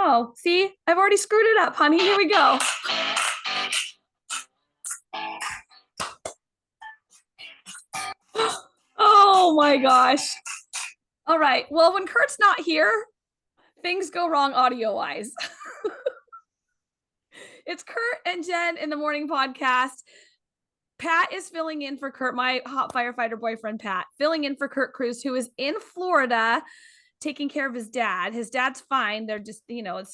Oh, see, I've already screwed it up, honey. Here we go. Oh my gosh. All right. Well, when Kurt's not here, things go wrong audio wise. It's Kurt and Jen in the morning podcast. Pat is filling in for Kurt, my hot firefighter boyfriend, Pat, filling in for Kurt Cruz, who is in Florida taking care of his dad. His dad's fine. They're just,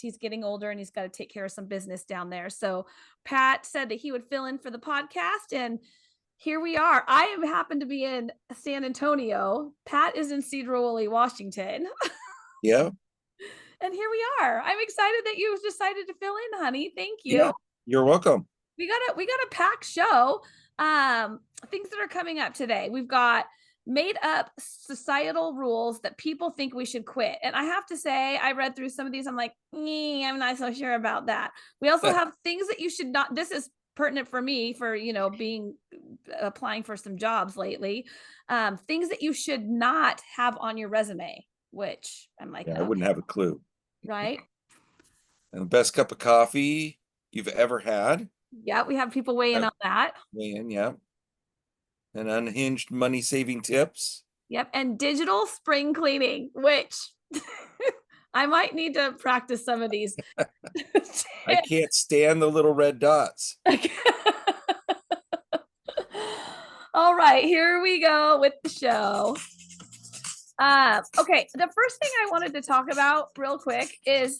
he's getting older and he's got to take care of some business down there. So Pat said that he would fill in for the podcast. And here we are. I happen to be in San Antonio. Pat is in Cedar Woolley, Washington. Yeah. And here we are. I'm excited that you decided to fill in, honey. Thank you. Yeah, you're welcome. We got a packed show. Things that are coming up today. We've got made up societal rules that people think we should quit. And I have to say, I read through some of these. I'm like, I'm not so sure about that. We also have things that you should not. This is pertinent for me for, applying for some jobs lately. Things that you should not have on your resume, which I'm like, I wouldn't have a clue. Right. And the best cup of coffee you've ever had. Yeah, we have people weigh in on that. Weigh in, yeah. And unhinged money saving tips. Yep. And digital spring cleaning, which I might need to practice some of these. I can't stand the little red dots. All right, here we go with the show. Okay, the first thing I wanted to talk about real quick is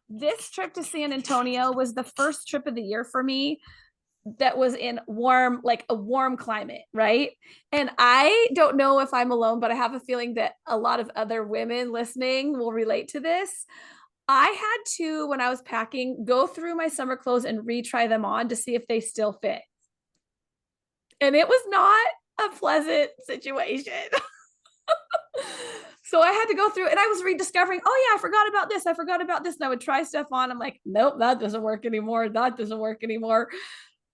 this trip to San Antonio was the first trip of the year for me that was in a warm climate, right? And I don't know if I'm alone, but I have a feeling that a lot of other women listening will relate to this. I had to, when I was packing, go through my summer clothes and retry them on to see if they still fit. And it was not a pleasant situation. So I had to go through and I was rediscovering, oh yeah, I forgot about this. And I would try stuff on. I'm like, nope, that doesn't work anymore.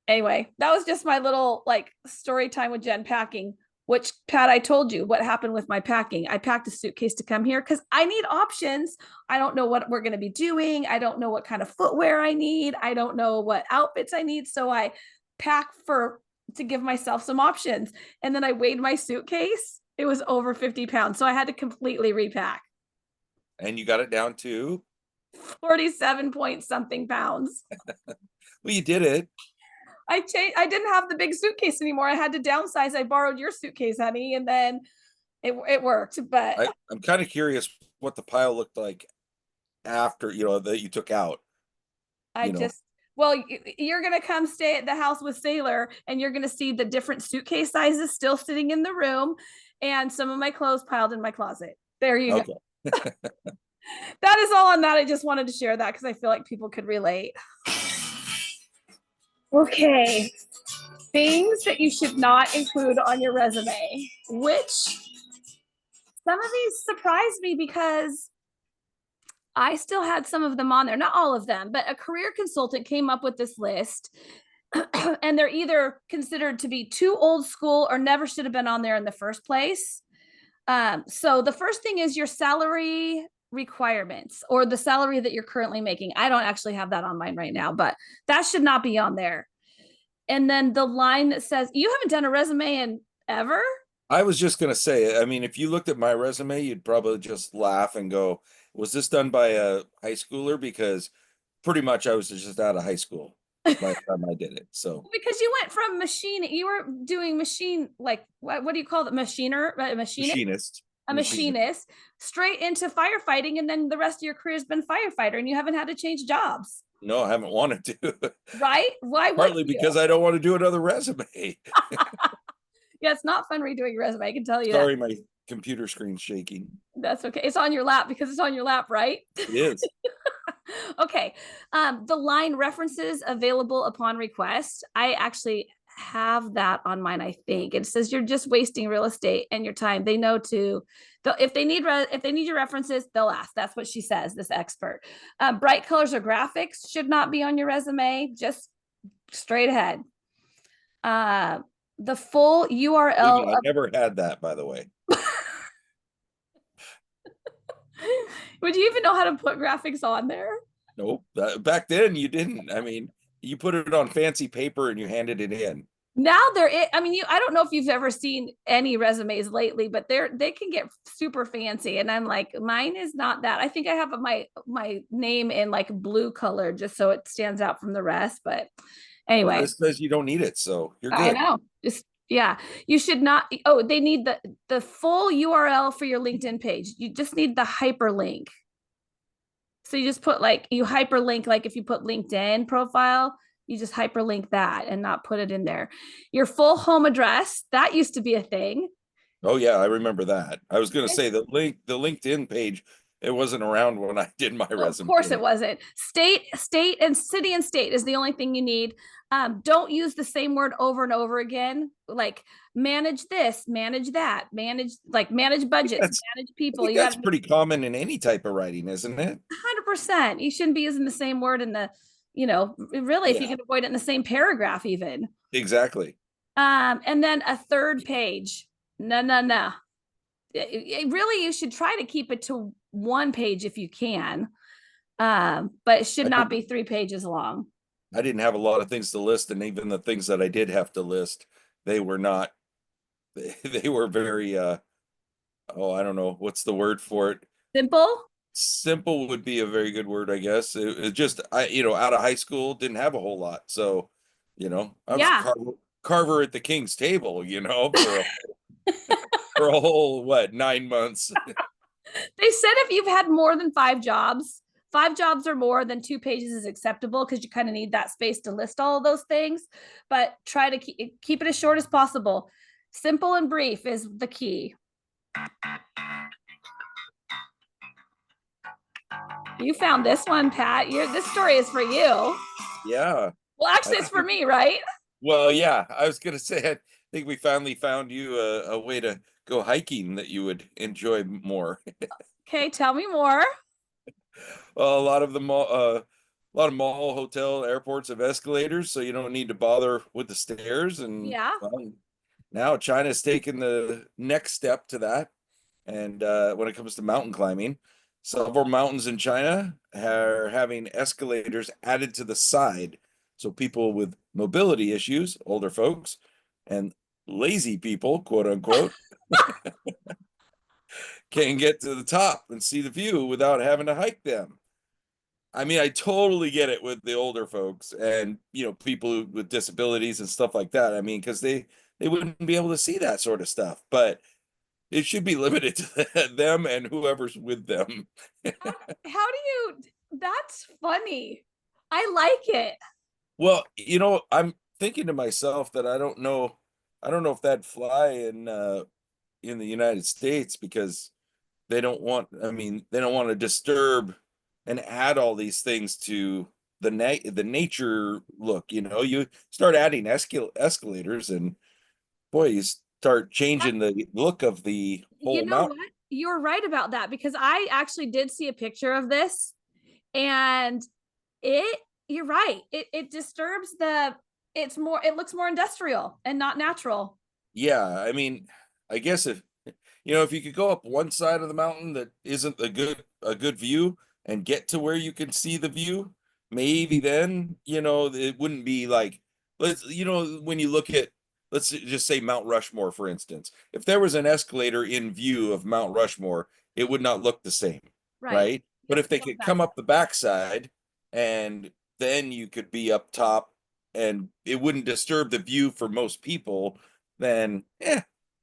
Anyway, that was just my little story time with Jen packing, which Pat, I told you what happened with my packing. I packed a suitcase to come here because I need options. I don't know what we're going to be doing. I don't know what kind of footwear I need. I don't know what outfits I need. So I pack to give myself some options. And then I weighed my suitcase. It was over 50 pounds. So I had to completely repack. And you got it down to 47 point something pounds. Well, you did it. I didn't have the big suitcase anymore. I had to downsize. I borrowed your suitcase, honey. And then it worked. But I'm kind of curious what the pile looked like after, that you took out. Well, you're going to come stay at the house with Sailor and you're going to see the different suitcase sizes still sitting in the room and some of my clothes piled in my closet. There you go. That is all on that. I just wanted to share that because I feel like people could relate. Okay. Things that you should not include on your resume, which some of these surprised me because I still had some of them on there, not all of them, but a career consultant came up with this list and they're either considered to be too old school or never should have been on there in the first place. So the first thing is your salary requirements or the salary that you're currently making. I don't actually have that on mine right now, but that should not be on there. And then the line that says, you haven't done a resume in ever? I was just going to say, I mean, if you looked at my resume, you'd probably just laugh and go, was this done by a high schooler? Because pretty much I was just out of high school by the time I did it. So because you went from you were doing machine, what do you call it? Machinist, straight into firefighting. And then the rest of your career has been firefighter and you haven't had to change jobs. No, I haven't wanted to. Right? Why? Partly because I don't want to do another resume. Yeah, it's not fun redoing your resume. I can tell you. Sorry, my computer screen's shaking. That's okay. It's on your lap because it's on your lap, right? It is. Okay. The line references available upon request. I actually have that on mine. I think it says you're just wasting real estate and your time. They know if they need your references, they'll ask. That's what she says. This expert. Bright colors or graphics should not be on your resume. Just straight ahead. The full URL. I never had that, by the way. Would you even know how to put graphics on there? Nope. Back then you didn't. I mean, you put it on fancy paper and you handed it in. Now I mean, I don't know if you've ever seen any resumes lately, but they can get super fancy. And I'm like, mine is not that. I think I have my name in like blue color just so it stands out from the rest. But Well, anyway, this says you don't need it, so you're I good. know. Just yeah, you should not. Oh, they need the full URL for your LinkedIn page. You just need the hyperlink. So you just put like you hyperlink, like if you put LinkedIn profile, you just hyperlink that and not put it in there. Your full home address, that used to be a thing. Oh yeah, I remember that. I was going to Okay. say the LinkedIn page, it wasn't around when I did my Well, of resume. course it wasn't. State, and city and state is the only thing you need. Don't use the same word over and over again. Like manage this, manage that, manage budgets, That's manage I people. think You got that's to be pretty common in any type of writing, isn't it? 100%. You shouldn't be using the same word in the, really, if you Yeah, can avoid it in the same paragraph, even. exactly. And then a third page. No, no, no. Really, you should try to keep it to one page if you can. But it should I not didn't be 3 pages long. I didn't have a lot of things to list, and even the things that I did have to list, they were not they were very oh, I don't know what's the word for it. Simple. Simple would be a very good word, I guess. It just out of high school, didn't have a whole lot. So, I was a Yeah. carver at the king's table, for a whole what, 9 months. They said if you've had more than 5 jobs or more, then 2 pages is acceptable because you kind of need that space to list all of those things. But try to keep it as short as possible. Simple and brief is the key. You found this one, Pat. This story is for you. Yeah. Well, I actually, it's think for me, right? well, yeah, I was gonna say I think we finally found you a way to go hiking that you would enjoy more. Okay, tell me more. Well, a lot of mall, hotel, airports have escalators, so you don't need to bother with the stairs. And Yeah. well, now China's taken the next step to that. And when it comes to mountain climbing, several mountains in China are having escalators added to the side, so people with mobility issues, older folks, and lazy people, quote unquote, can get to the top and see the view without having to hike them. I mean, I totally get it with the older folks and people with disabilities and stuff like that. I mean, because they wouldn't be able to see that sort of stuff, but it should be limited to them and whoever's with them. How do you? That's funny. I like it. Well, I'm thinking to myself that I don't know if that'd fly in the United States because I mean, they don't want to disturb and add all these things to the nature look, you start adding escalators and boy, you start changing the look of the You whole know mountain. what? You're right about that because I actually did see a picture of this and it you're right. It disturbs it looks more industrial and not natural. Yeah, I mean, I guess if you could go up one side of the mountain that isn't a good view and get to where you can see the view, maybe then, it wouldn't be like when you look at let's just say Mount Rushmore, for instance. If there was an escalator in view of Mount Rushmore, it would not look the same, Right. right? You But have if to they go could back. come up the backside and then you could be up top and it wouldn't disturb the view for most people, then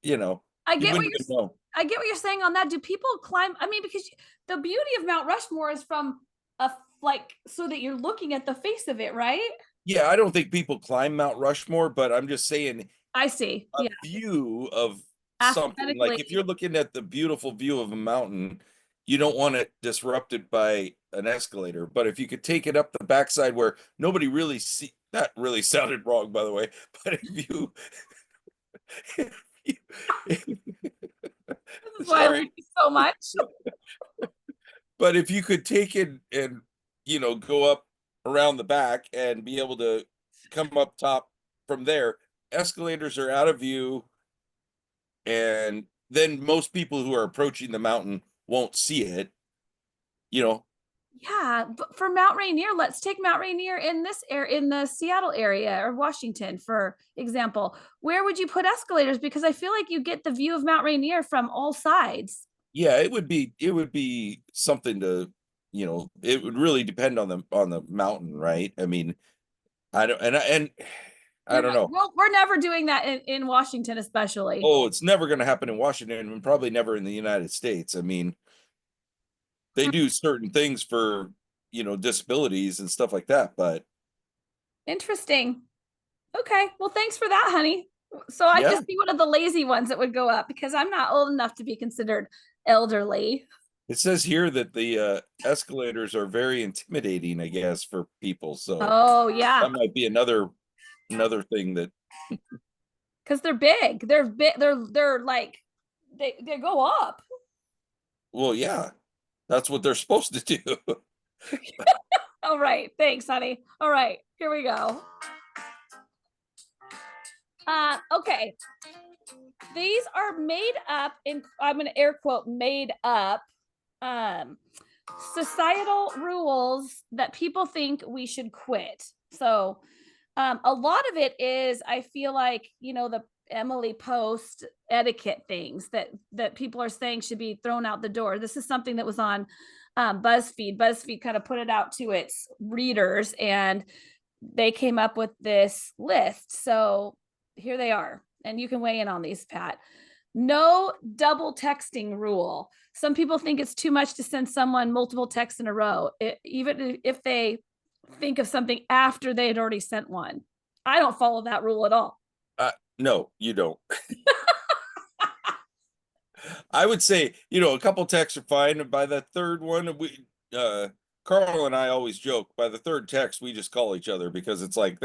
you know, I you get what wouldn't you're even know. I get what you're saying on that. Do people climb? I mean, because the beauty of Mount Rushmore is from a like so that you're looking at the face of it, right? Yeah, I don't think people climb Mount Rushmore, but I'm just saying I see. a Yeah. view of something. Like if Aesthetically, you're looking at the beautiful view of a mountain, you don't want it disrupted by an escalator. But if you could take it up the backside where nobody really that really sounded wrong, by the way. But if you this is why I love sorry, you so much. but if you could take it and go up around the back and be able to come up top from there, escalators are out of view, and then most people who are approaching the mountain won't see it. you know, Yeah, but for Mount Rainier, let's take Mount Rainier in this area, in the Seattle area or Washington, for example. Where would you put escalators? Because I feel like you get the view of Mount Rainier from all sides. yeah, it would be something to, it would really depend on the mountain, right? I mean, I don't, and I You're don't right. know. Well, we're never doing that in Washington, especially. Oh, it's never going to happen in Washington and probably never in the United States. I mean, they Hmm. do certain things for, disabilities and stuff like that, but Interesting. Okay. Well, thanks for that, honey. So I yeah, just be one of the lazy ones that would go up because I'm not old enough to be considered elderly. it says here that the escalators are very intimidating, I guess, for people. So Oh, yeah. that might be another thing that, Because they're big. They're big. They're like they go up. well, yeah, that's what they're supposed to do. All right. Thanks, honey. All right. Here we go. Okay. These are made up in, I'm going to air quote, made up um societal rules that people think we should quit. So a lot of it is, I feel like, the Emily Post etiquette things that people are saying should be thrown out the door. This is something that was on BuzzFeed kind of put it out to its readers, and they came up with this list. So here they are, and you can weigh in on these, Pat. No double texting rule. Some people think it's too much to send someone multiple texts in a row, even if they think of something after they had already sent one. I don't follow that rule at all. No, you don't. I would say, a couple texts are fine. And by the third one, Carl and I always joke, by the third text, we just call each other because it's like,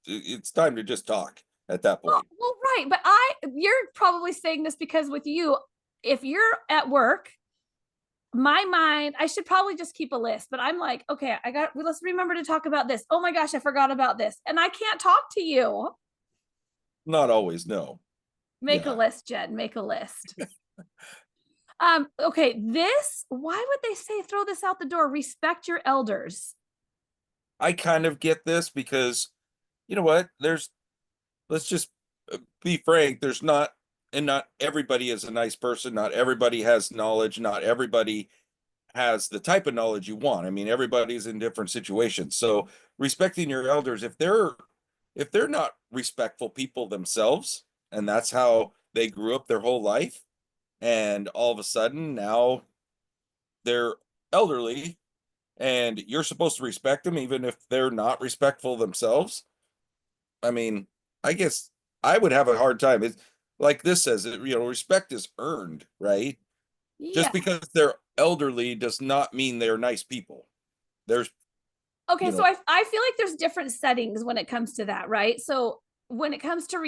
it's time to just talk at that point. Well, right. But you're probably saying this because with you, if you're at work, my mind, I should probably just keep a list, but I'm like, okay, let's remember to talk about this. Oh my gosh, I forgot about this. And I can't talk to you. Not always, no. Make a Yeah. list, Jen. Make a list. Okay, why would they say throw this out the door? Respect your elders. I kind of get this because, you know what? Let's just be frank, not everybody is a nice person. Not everybody has knowledge. Not everybody has the type of knowledge you want. I mean, everybody's in different situations. So respecting your elders, if they're not respectful people themselves, and that's how they grew up their whole life, and all of a sudden now they're elderly and you're supposed to respect them even if they're not respectful themselves. I mean, I guess I would have a hard time. It's like this says, respect is earned, right? Just Yeah. because they're elderly does not mean they're nice people. There's, Okay, you so know, I feel like there's different settings when it comes to that, right? So when it comes to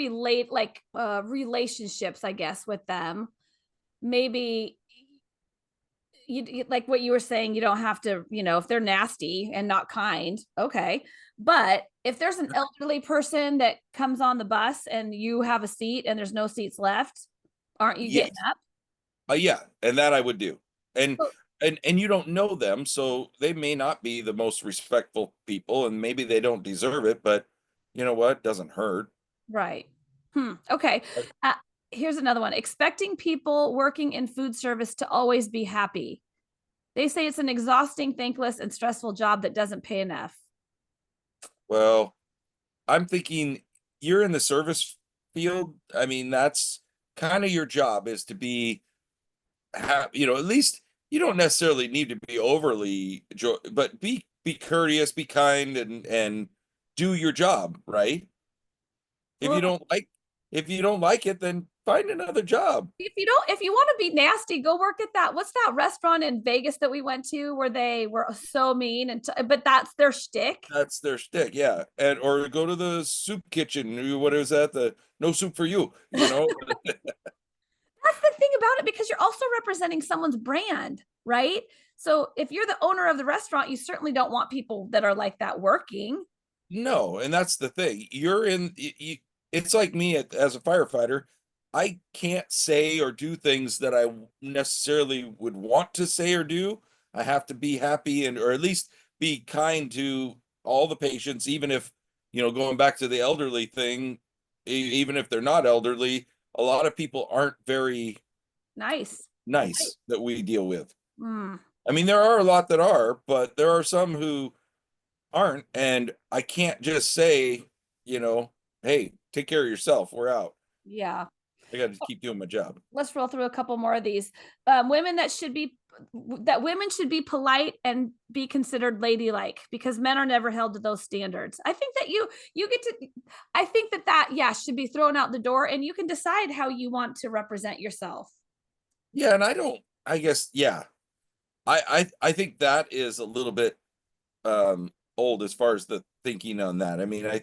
relationships, I guess, with them, maybe like what you were saying, you don't have to, if they're nasty and not kind, okay. But if there's an elderly person that comes on the bus and you have a seat and there's no seats left, aren't you getting yes, up? yeah, and that I would do. And Oh, and you don't know them, so they may not be the most respectful people, and maybe they don't deserve it, but you know what? Doesn't hurt. right. Okay. Uh, Here's another one. Expecting people working in food service to always be happy. They say it's an exhausting, thankless, and stressful job that doesn't pay enough. Well, I'm thinking you're in the service field. I mean, that's kind of your job is to be, at least you don't necessarily need to be overly, but be courteous, be kind, and do your job, right? If you Well, don't like, if you don't like it, then find another job. if you want to be nasty, go work at what's that restaurant in Vegas that we went to where they were so mean but that's their shtick. That's their stick, yeah. And or go to the soup kitchen. What is that? The no soup for you, you know? That's the thing about it, because you're also representing someone's brand, right? So if you're the owner of the restaurant, you certainly don't want people that are like that working. No, and that's the thing. It's like me as a firefighter. I can't say or do things that I necessarily would want to say or do. I have to be happy or at least be kind to all the patients, even if, going back to the elderly thing, even if they're not elderly, a lot of people aren't very Nice. nice that we deal with. Mm. I mean, there are a lot that are, but there are some who aren't, and I can't just say, hey, take care of yourself. We're out. Yeah. I got to keep doing my job. Let's roll through a couple more of these. Women that women should be polite and be considered ladylike, because men are never held to those standards. I think that you get to, I think that yeah, should be thrown out the door, and you can decide how you want to represent yourself. Yeah, and I guess, yeah. I think that is a little bit old as far as the thinking on that. I mean,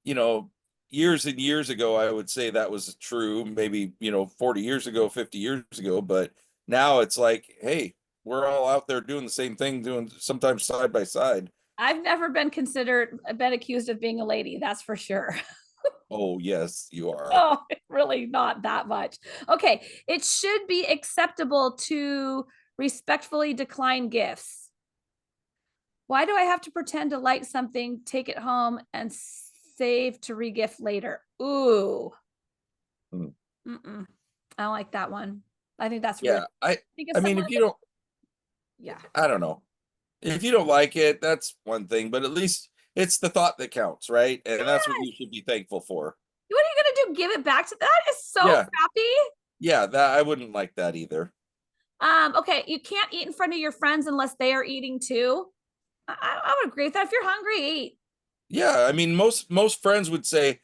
you know, years and years ago, I would say that was true, maybe, 40 years ago, 50 years ago, but now it's like, hey, we're all out there doing the same thing, doing sometimes side by side. I've never been accused of being a lady, that's for sure. Oh, yes, you are. Oh, really not that much. Okay, it should be acceptable to respectfully decline gifts. Why do I have to pretend to like something, take it home, and save to regift later? Ooh. Mm. I don't like that one. I think that's Yeah, rude. I mean, if you don't, yeah, I don't know. If you don't like it, that's one thing, but at least it's the thought that counts, right? And that's what you should be thankful for. what are you gonna do? Give it back to that? Is so Yeah. crappy. Yeah, that I wouldn't like that either. Okay, you can't eat in front of your friends unless they are eating too. I would agree with that. If you're hungry, eat. Yeah, I mean, most friends would say,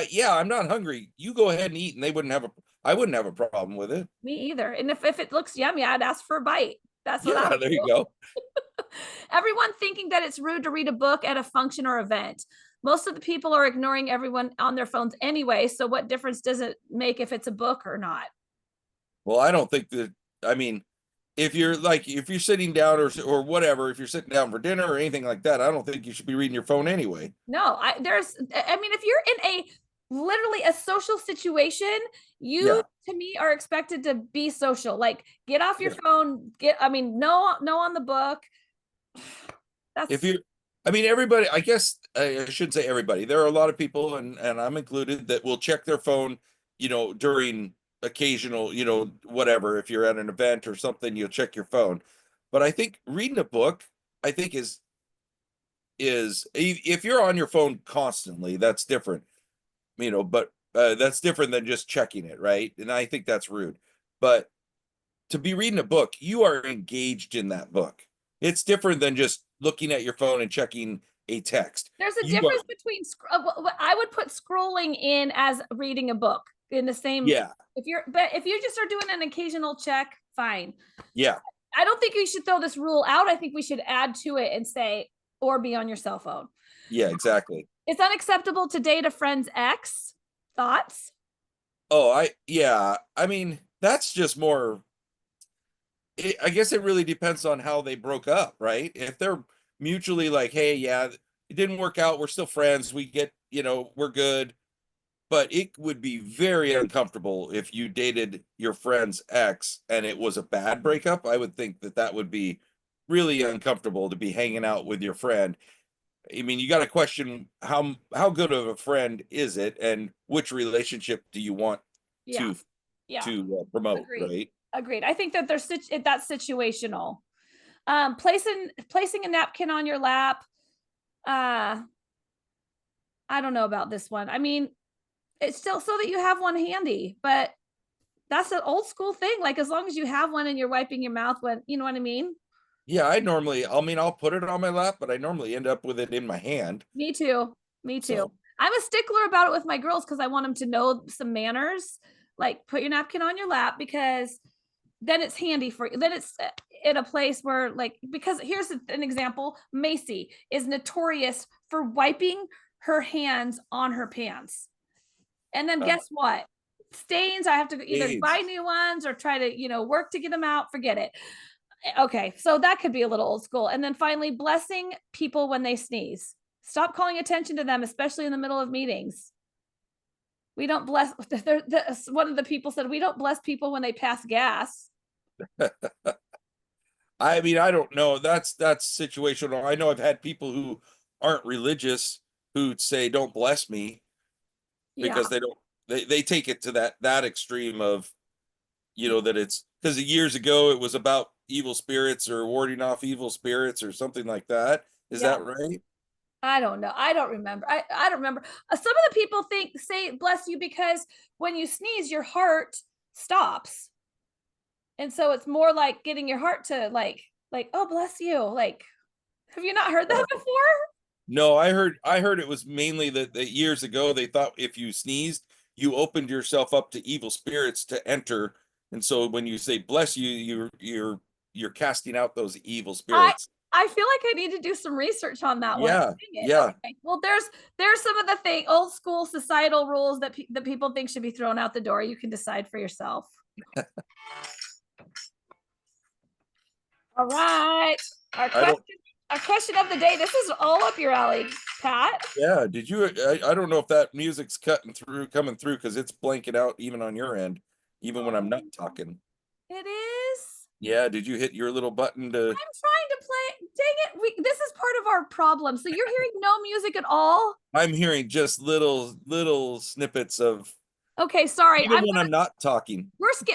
yeah, I'm not hungry. You go ahead and eat, and I wouldn't have a problem with it. Me either. And if it looks yummy, I'd ask for a bite. That's what I Yeah, would there you do. go. Everyone thinking that it's rude to read a book at a function or event. Most of the people are ignoring everyone on their phones anyway. So what difference does it make if it's a book or not? Well, I don't think that, I mean, if you're sitting down or whatever, if you're sitting down for dinner or anything like that, I don't think you should be reading your phone anyway. No, I mean, if you're in a literally a social situation, you Yeah. to me are expected to be social. Like get off your Yeah. phone, no on the book. If That's you I mean, everybody, I guess I shouldn't say everybody. There are a lot of people, and I'm included, that will check their phone, during occasional, whatever. If you're at an event or something, you'll check your phone. But I think reading a book, I think if you're on your phone constantly, that's different, but that's different than just checking it, right? And I think that's rude. But to be reading a book, you are engaged in that book. It's different than just looking at your phone and checking a text. there's a You are, difference between I would put scrolling in as reading a book in the same. yeah, If you just are doing an occasional check, fine. yeah, I don't think we should throw this rule out. I think we should add to it and say, or be on your cell phone. yeah, exactly. It's unacceptable to date a friend's ex. Thoughts? Oh, yeah, I mean, that's just more, I guess it really depends on how they broke up, right? If they're mutually like, hey, yeah, it didn't work out, we're still friends, we get, we're good. But it would be very uncomfortable if you dated your friend's ex and it was a bad breakup. I would think that that would be really uncomfortable to be hanging out with your friend. I mean, you got to question how good of a friend is it, and which relationship do you want Yeah. to Yeah. promote, Agreed. right? Agreed. I think that that's situational. Placing a napkin on your lap. I don't know about this one. I mean, it's still so that you have one handy, but that's an old school thing. Like as long as you have one and you're wiping your mouth when, you know what I mean? Yeah, I'll put it on my lap, but I normally end up with it in my hand. Me too. Me too. So, I'm a stickler about it with my girls because I want them to know some manners. Like put your napkin on your lap because then it's handy for you. Then it's in a place where, like, because here's an example: Macy is notorious for wiping her hands on her pants. And then guess what? Stains, I have to either buy new ones or try to, work to get them out. Forget it. Okay, so that could be a little old school. And then finally, blessing people when they sneeze. Stop calling attention to them, especially in the middle of meetings. We don't bless. One of the people said, we don't bless people when they pass gas. I mean, I don't know. That's situational. I know I've had people who aren't religious who say, "Don't bless me," Yeah. because they take it to that extreme of, that it's because years ago it was about evil spirits or warding off evil spirits or something like that. Is Yeah. that right? I don't know. I don't remember. I don't remember. Some of the people say bless you because when you sneeze, your heart stops. And so it's more like getting your heart to like, oh, bless you. Like, have you not heard that before? No, I heard it was mainly that years ago they thought if you sneezed, you opened yourself up to evil spirits to enter. And so when you say bless you, you're casting out those evil I spirits. I feel like I need to do some research on that one. Yeah, Dang it. yeah. Okay. Well, there's some of the old school societal rules that people think should be thrown out the door. You can decide for yourself. All right. Our I question don't our question of the day. This is all up your alley, Pat. Yeah, did you I don't know if that music's coming through because it's blanking out even on your end, even when I'm not talking. It is. Yeah, did you hit your little button to I'm trying to play. Dang it. This is part of our problem. So you're hearing no music at all? I'm hearing just little snippets of Okay, sorry. even when I'm not talking.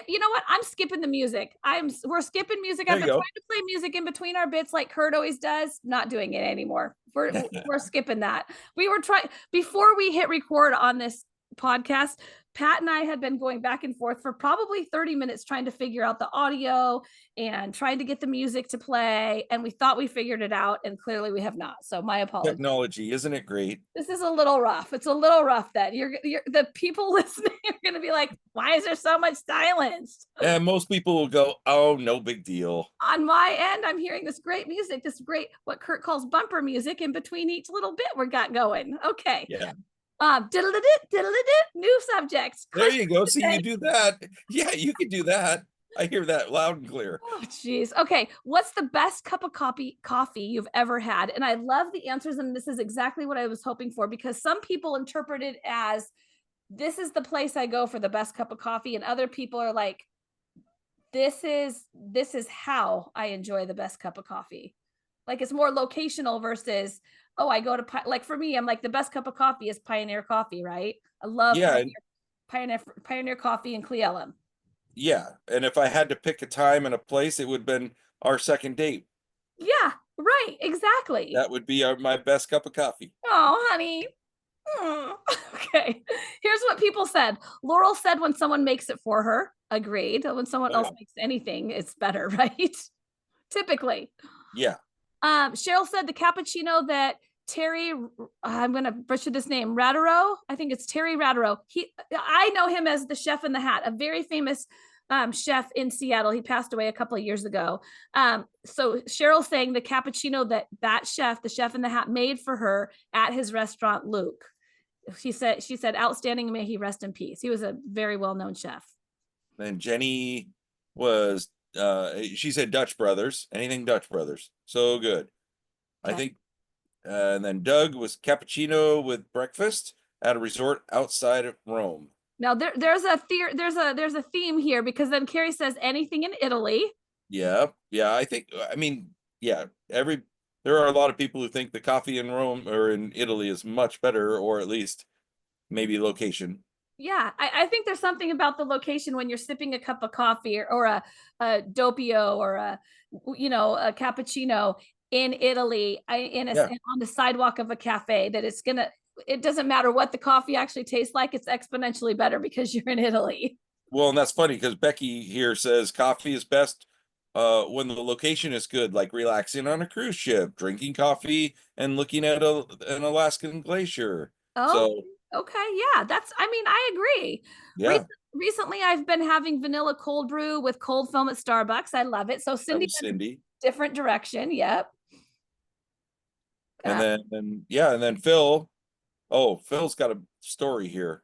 You know what? I'm skipping the music. We're skipping music. There I've you been trying go. to play music in between our bits like Kurt always does. Not doing it anymore. We're skipping that. We were trying before we hit record on this podcast. Pat and I had been going back and forth for probably 30 minutes trying to figure out the audio and trying to get the music to play. And we thought we figured it out, and clearly we have not. So my apologies. Technology, isn't it great? This is a little rough. It's a little rough that you're the people listening are going to be like, why is there so much silence? And most people will go, "Oh, no big deal." On my end, I'm hearing this great music, this great, what Kurt calls bumper music in between each little bit we got going. Okay. Yeah. New subject. There you go. See, you do that. Yeah, you can do that. I hear that loud and clear. Oh, geez. Okay. What's the best cup of coffee you've ever had? And I love the answers. And this is exactly what I was hoping for, because some people interpret it as this is the place I go for the best cup of coffee. And other people are like, this is how I enjoy the best cup of coffee. Like it's more locational versus, oh, I go to, like for me, I'm like, the best cup of coffee is Pioneer Coffee, right? I love Yeah, Pioneer Coffee in Cle Elum. yeah. And if I had to pick a time and a place, it would have been our second date. Yeah, right. Exactly. That would be my best cup of coffee. Oh, honey. Okay. Here's what people said. Laurel said when someone makes it for her. Agreed. When someone else makes anything, it's better, right? Typically. Yeah. Cheryl said the cappuccino that Terry, I'm going to butcher this name, Raderow. I think it's Terry Raderow. I know him as the chef in the hat, a very famous chef in Seattle. He passed away a couple of years ago. So Cheryl's saying the cappuccino that chef, the chef in the hat, made for her at his restaurant, Luke. She said, outstanding. May he rest in peace. He was a very well-known chef. And Jenny was, she said Dutch Brothers, anything Dutch Brothers. So good. Okay. I think, and then Doug was cappuccino with breakfast at a resort outside of Rome. Now there's a theme here, because then Carrie says anything in Italy. Yeah. I think, yeah, there are a lot of people who think the coffee in Rome or in Italy is much better, or at least maybe location. Yeah, I think there's something about the location when you're sipping a cup of coffee or a doppio or a cappuccino in Italy on the sidewalk of a cafe, that it doesn't matter what the coffee actually tastes like. It's exponentially better because you're in Italy. Well, and that's funny because Becky here says coffee is best when the location is good, like relaxing on a cruise ship, drinking coffee and looking at an Alaskan glacier. Oh, so okay. Yeah, I agree. Yeah. Recently I've been having vanilla cold brew with cold foam at Starbucks. I love it. So Cindy, different direction. Yep. And then Phil. Oh, Phil's got a story here.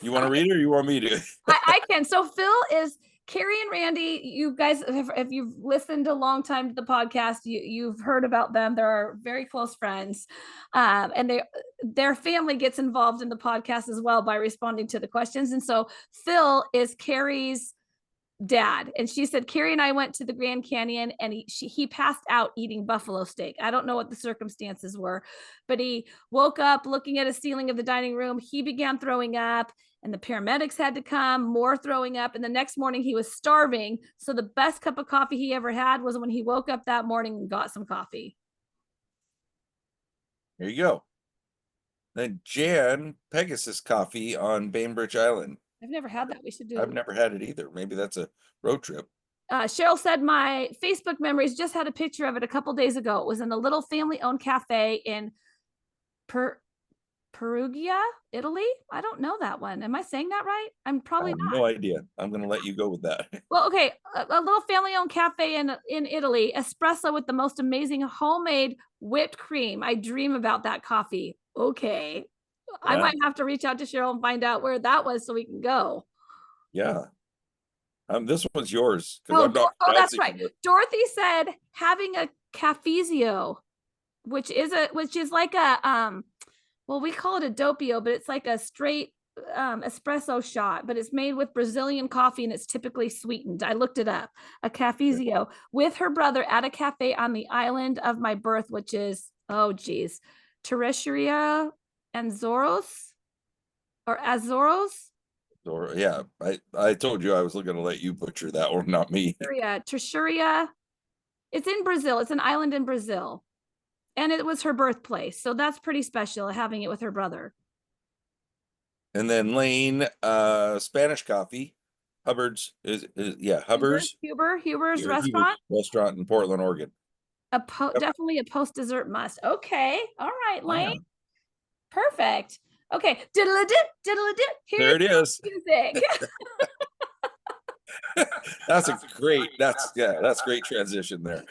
You want to read it or you want me to? I can. So Phil is Carrie and Randy. You guys, if you've listened a long time to the podcast, you've heard about them. They're very close friends, and their family gets involved in the podcast as well by responding to the questions. And so Phil is Carrie's dad. And she said, Carrie and I went to the Grand Canyon and he passed out eating buffalo steak. I don't know what the circumstances were, but he woke up looking at a ceiling of the dining room. He began throwing up and the paramedics had to come, more throwing up. And the next morning he was starving. So the best cup of coffee he ever had was when he woke up that morning and got some coffee. There you go. Then Jan Pegasus Coffee on Bainbridge Island. I've never had that. We should do it. I've never had it either. Maybe that's a road trip. Cheryl said my Facebook memories, just had a picture of it a couple days ago. It was in a little family-owned cafe in Perugia, Italy. I don't know that one. Am I saying that right? I'm probably not. No idea. I'm going to let you go with that. Well, okay, a little family-owned cafe in Italy, espresso with the most amazing homemade whipped cream. I dream about that coffee. Okay. Yeah. I might have to reach out to Cheryl and find out where that was so we can go. Yeah. This one's yours. Oh, that's right. Dorothy said having a cafezio, which is like a well, we call it a doppio, but it's like a straight espresso shot, but it's made with Brazilian coffee and it's typically sweetened. I looked it up. A cafezio with her brother at a cafe on the island of my birth, which is Terceira and Zoros or Azores. Yeah, I told you I was looking to let you butcher that one, not me. Terceira. It's in Brazil. It's an island in Brazil. And it was her birthplace. So that's pretty special having it with her brother. And then Lane, Spanish coffee. Hubbard's Hubbard's restaurant in Portland, Oregon. Definitely a post dessert must. Okay. All right, Lane. Yeah. Perfect. Okay. Diddle-a-dip. There it is. Music. That's great transition there.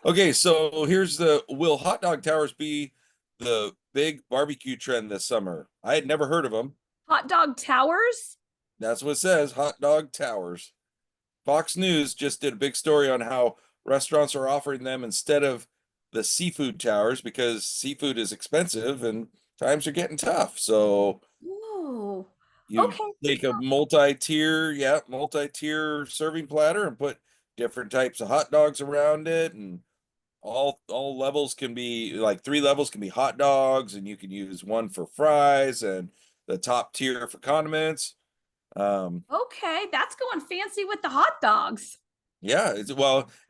Okay, so here's will hot dog towers be the big barbecue trend this summer? I had never heard of them. Hot dog towers? That's what it says, hot dog towers. Fox News just did a big story on how restaurants are offering them instead of the seafood towers because seafood is expensive and times are getting tough. So you take a multi-tier serving platter and put different types of hot dogs around it, and all levels can be like 3 levels can be hot dogs, and you can use one for fries and the top tier for condiments. Okay, that's going fancy with the hot dogs. Yeah,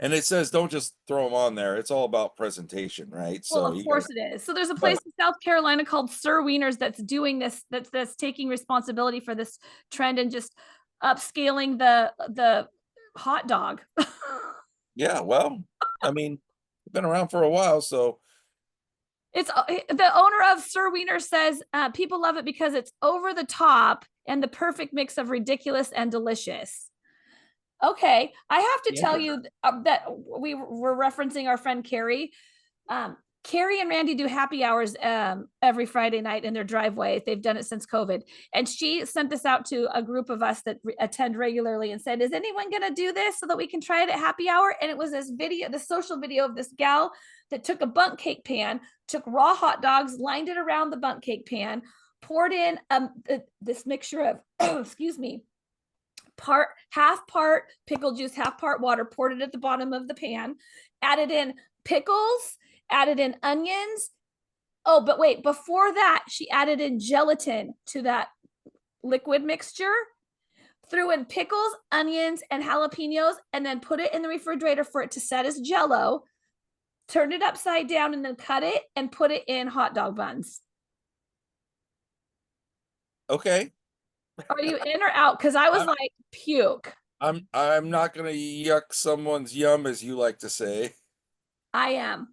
and it says don't just throw them on there. It's all about presentation, right? Well, of course it is. So there's a place in South Carolina called Sir Wieners that's doing this, that's taking responsibility for this trend and just upscaling the hot dog. Yeah, well, I mean, it's been around for a while, so it's the owner of Sir Wiener says people love it because it's over the top and the perfect mix of ridiculous and delicious. Okay, I have to tell you that we were referencing our friend Carrie. Carrie and Randy do happy hours every Friday night in their driveway. They've done it since COVID. And she sent this out to a group of us that attend regularly and said, is anyone going to do this so that we can try it at happy hour? And it was this social video of this gal that took a bundt cake pan, took raw hot dogs, lined it around the bundt cake pan, poured in this mixture of, excuse me, half part pickle juice, half part water, poured it at the bottom of the pan, added in pickles, added in onions. Oh, but wait, before that, she added in gelatin to that liquid mixture, threw in pickles, onions, and jalapenos, and then put it in the refrigerator for it to set as Jell-O, turned it upside down, and then cut it and put it in hot dog buns. Okay. Are you in or out? Because I was like, puke. I'm not gonna yuck someone's yum, as you like to say. I am.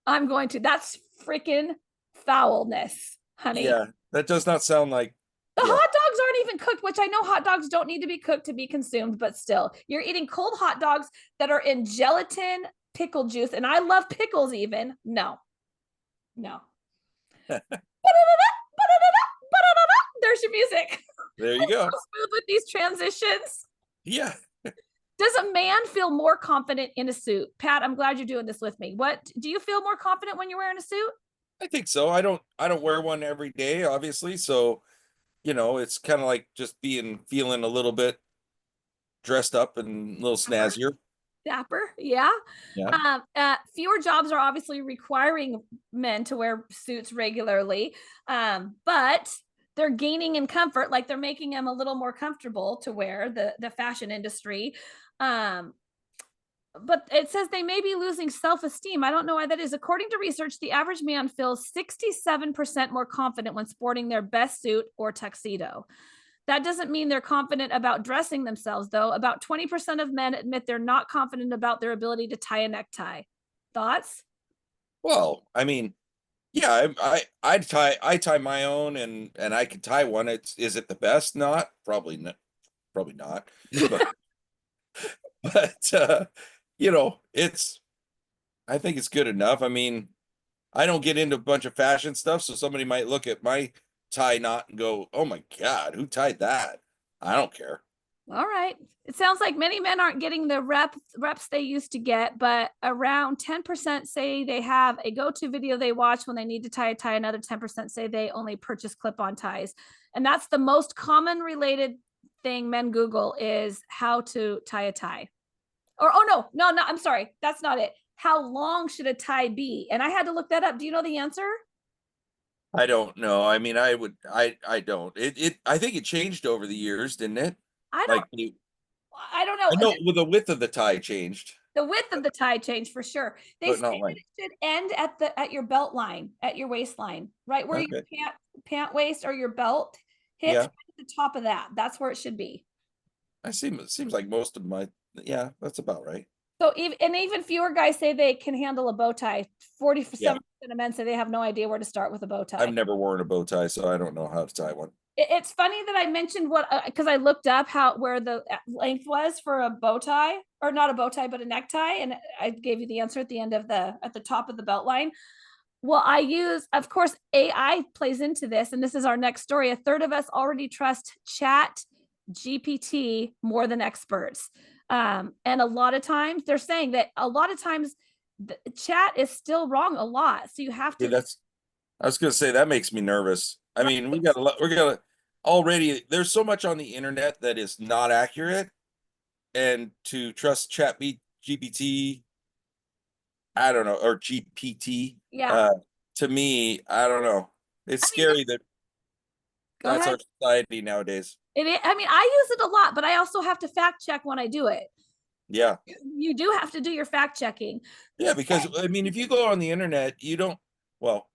I'm going to. That's freaking foulness, honey. Yeah, that does not sound like the hot dogs aren't even cooked, which I know hot dogs don't need to be cooked to be consumed, but still, you're eating cold hot dogs that are in gelatin, pickle juice, and I love pickles even. No. There's your music. There you go. So smooth with these transitions. Yeah. Does a man feel more confident in a suit? Pat, I'm glad you're doing this with me. What do you feel more confident when you're wearing a suit? I think so. I don't wear one every day, obviously. So, it's kind of like just feeling a little bit dressed up and a little snazzier. Dapper, yeah. Yeah. Fewer jobs are obviously requiring men to wear suits regularly, but they're gaining in comfort, like they're making them a little more comfortable to wear, the fashion industry. But it says they may be losing self-esteem. I don't know why that is. According to research, the average man feels 67% more confident when sporting their best suit or tuxedo. That doesn't mean they're confident about dressing themselves, though. About 20% of men admit they're not confident about their ability to tie a necktie. Thoughts? Well, I mean, yeah, I tie my own, and I can tie one. Is it the best? Not probably not, probably not. But but I think it's good enough. I mean, I don't get into a bunch of fashion stuff, so somebody might look at my tie knot and go, "Oh my God, who tied that?" I don't care. All right. It sounds like many men aren't getting the reps they used to get, but around 10% say they have a go-to video they watch when they need to tie a tie. Another 10% say they only purchase clip-on ties. And that's the most common related thing men Google is how to tie a tie. Or, oh, no, I'm sorry. That's not it. How long should a tie be? And I had to look that up. Do you know the answer? I don't know. I mean, I don't. I think it changed over the years, didn't it? I don't Like, I don't I know. know with the width of the tie changed, The width of the tie changed for sure. They but say not that like, it should end at your belt line, at your waistline, right where your okay. pant waist or your belt hits, Yeah. right at the top of that. That's where it should be. It seems like most of my, yeah, that's about right. So even fewer guys say they can handle a bow tie. Yeah. 47% of men say they have no idea where to start with a bow I've tie. never worn a bow tie, so I don't know how to tie one. It's funny that I mentioned what because I looked up how where the length was for a bow tie, or not a bow tie but a necktie, and I gave you the answer at the end of at the top of the belt line. Well, I use, of course, AI plays into this, and this is our next story. A third of us already trust Chat GPT more than experts. And a lot of times they're saying that a lot of times the chat is still wrong a lot. So you have Yeah, to, I was gonna say that makes me nervous. I mean, we're gonna already, there's so much on the internet that is not accurate, and to trust GPT, I don't know, or GPT, yeah. uh, to me, I don't know. It's I mean, scary that go that's ahead. our society nowadays. I mean, I use it a lot, but I also have to fact check when I do it. Yeah. You do have to do your fact checking. Yeah, because I mean, if you go on the internet, you don't, well,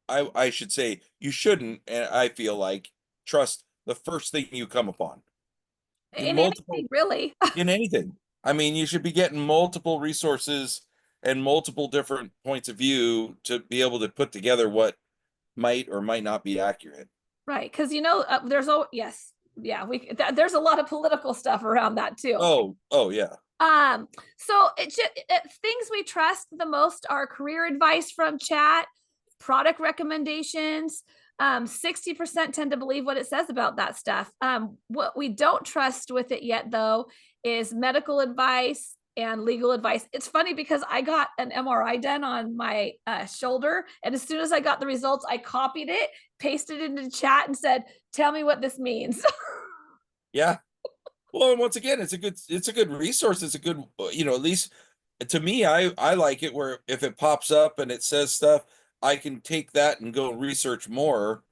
I should say you shouldn't, and I feel like trust the first thing you come upon. In Multiple anything, really. in anything. I mean, you should be getting multiple resources and multiple different points of view to be able to put together what might or might not be accurate. Right. Because, there's, oh, yes. Yeah. There's a lot of political stuff around that too. Oh yeah. Um, so things we trust the most are career advice from chat, product recommendations. 60% tend to believe what it says about that stuff. What we don't trust with it yet, though, is medical advice and legal advice. It's funny because I got an MRI done on my shoulder, and as soon as I got the results, I copied it, pasted it into chat, and said, "Tell me what this means." Yeah. Well, and once again, it's a good resource. It's a good, at least to me, I like it where if it pops up and it says stuff, I can take that and go research more,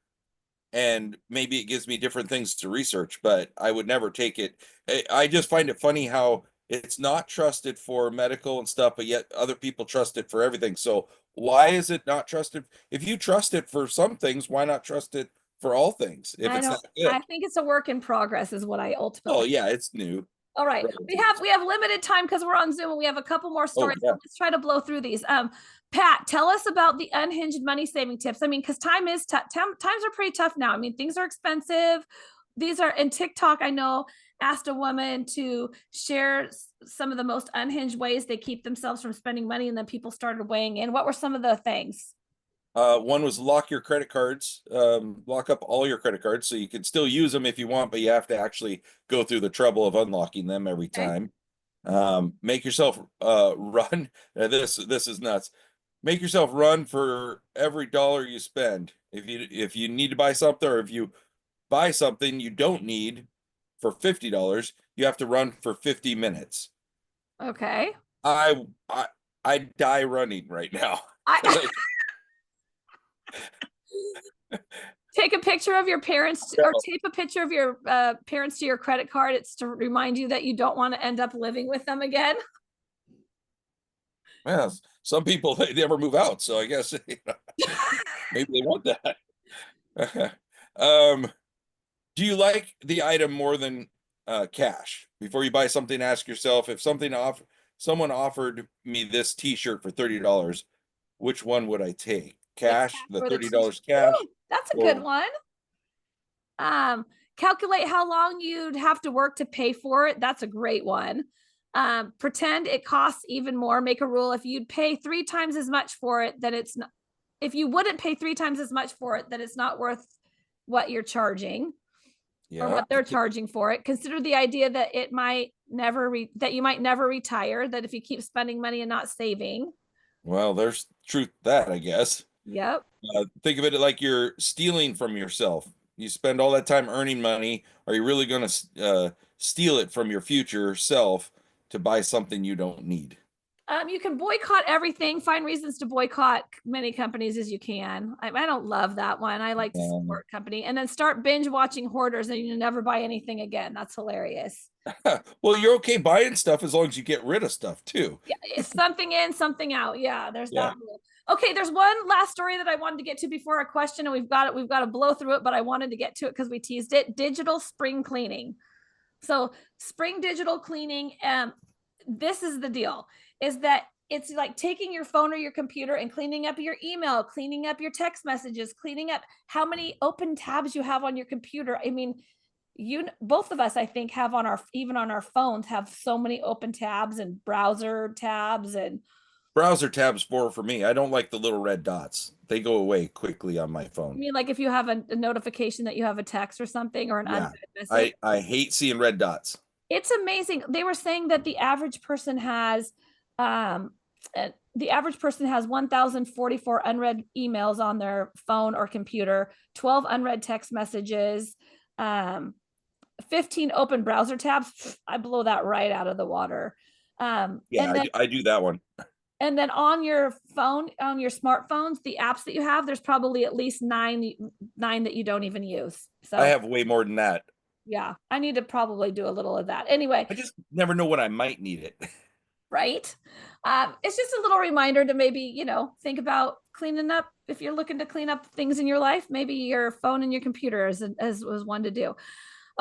and maybe it gives me different things to research, but I would never take it. I just find it funny how it's not trusted for medical and stuff, but yet other people trust it for everything. So why is it not trusted? If you trust it for some things, why not trust it for all things if I it's don't. that I good? think it's a work in progress, is what I Oh ultimately. yeah, it's new. All right, Relatively. we have limited time because we're on Zoom and we have a couple more Oh stories. So yeah. let's try to blow through these. Pat, tell us about the unhinged money saving tips. I mean, because time is tough. Times are pretty tough now. I mean, things are expensive. These are in TikTok. I know asked a woman to share some of the most unhinged ways they keep themselves from spending money, and then people started weighing in. What were some of the things? One was lock your credit cards, lock up all your credit cards so you can still use them if you want, but you have to actually go through the trouble of unlocking them every Okay. time. Make yourself run. This is nuts. Make yourself run for every dollar you spend. If you need to buy something, or if you buy something you don't need for $50, you have to run for 50 minutes. Okay. I I I die running right now. I take a picture of your parents or tape a picture of your parents to your credit card. It's to remind you that you don't want to end up living with them again. Yeah, some people they never move out, so I guess maybe they want that. um, do you like the item more than cash? Before you buy something, ask yourself if someone offered me this T-shirt for $30, which one would I take? The Cash, cash the or the $30 t-shirt. cash, Ooh, that's a good or one. Calculate how long you'd have to work to pay for it. That's a great one. Pretend it costs even more. Make a rule. If you'd pay 3 times as much for it, then it's not, if you wouldn't pay 3 times as much for it, then it's not worth what you're charging or what they're charging for it. Consider the idea that it might never that you might never retire, that if you keep spending money and not saving. well, there's truth to that, I guess. Yep. Think of it like you're stealing from yourself. You spend all that time earning money. Are you really going to steal it from your future self to buy something you don't need? You can boycott everything. Find reasons to boycott many companies as you can. I don't love that one. I like to support company, and then start binge watching Hoarders, and you never buy anything again. That's hilarious. Well, you're okay buying stuff as long as you get rid of stuff too. Yeah, it's something in, something out. Yeah, there's Yeah. that rule. Okay, there's one last story that I wanted to get to before our question, and we've got to blow through it, but I wanted to get to it because we teased it. Digital spring cleaning. So spring digital cleaning, this is the deal, is that it's like taking your phone or your computer and cleaning up your email, cleaning up your text messages, cleaning up how many open tabs you have on your computer. I mean, both of us, I think, have on our, even on our phones, have so many open tabs and browser tabs. And Browser tabs for me. I don't like the little red dots. They go away quickly on my I phone. mean, like if you have a notification that you have a text or something or an Yeah. unread message. I hate seeing red dots. It's amazing. They were saying that the average person has 1,044 unread emails on their phone or computer, 12 unread text messages, 15 open browser tabs. I blow that right out of the water. Yeah, I do that one. And then on your phone, on your smartphones, the apps that you have, there's probably at least nine that you don't even use. So I have way more than that. yeah, I need to probably do a little of that. Anyway, I just never know when I might need it. right? It's just a little reminder to maybe, think about cleaning up. If you're looking to clean up things in your life, maybe your phone and your computer as was one to do.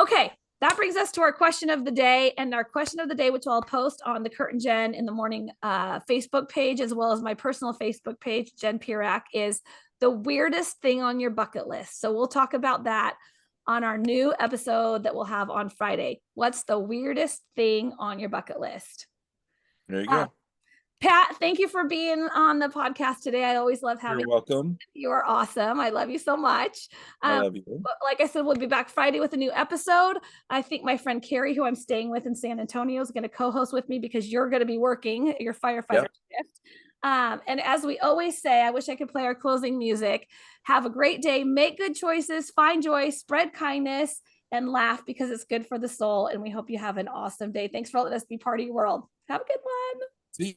Okay, that brings us to our question of the day. And our question of the day, which I'll post on the CURT Jen in the Morning Facebook page, as well as my personal Facebook page, Jen Pirak, is the weirdest thing on your bucket list. So we'll talk about that on our new episode that we'll have on Friday. What's the weirdest thing on your bucket list? There you go. Pat, thank you for being on the podcast today. I always love having you. You're welcome. You're awesome. I love you so much. I love you. Like I said, we'll be back Friday with a new episode. I think my friend Carrie, who I'm staying with in San Antonio, is going to co-host with me because you're going to be working your firefighter shift. And as we always say, I wish I could play our closing music. Have a great day. Make good choices. Find joy. Spread kindness. And laugh because it's good for the soul. And we hope you have an awesome day. Thanks for letting us be part of your world. Have a good one.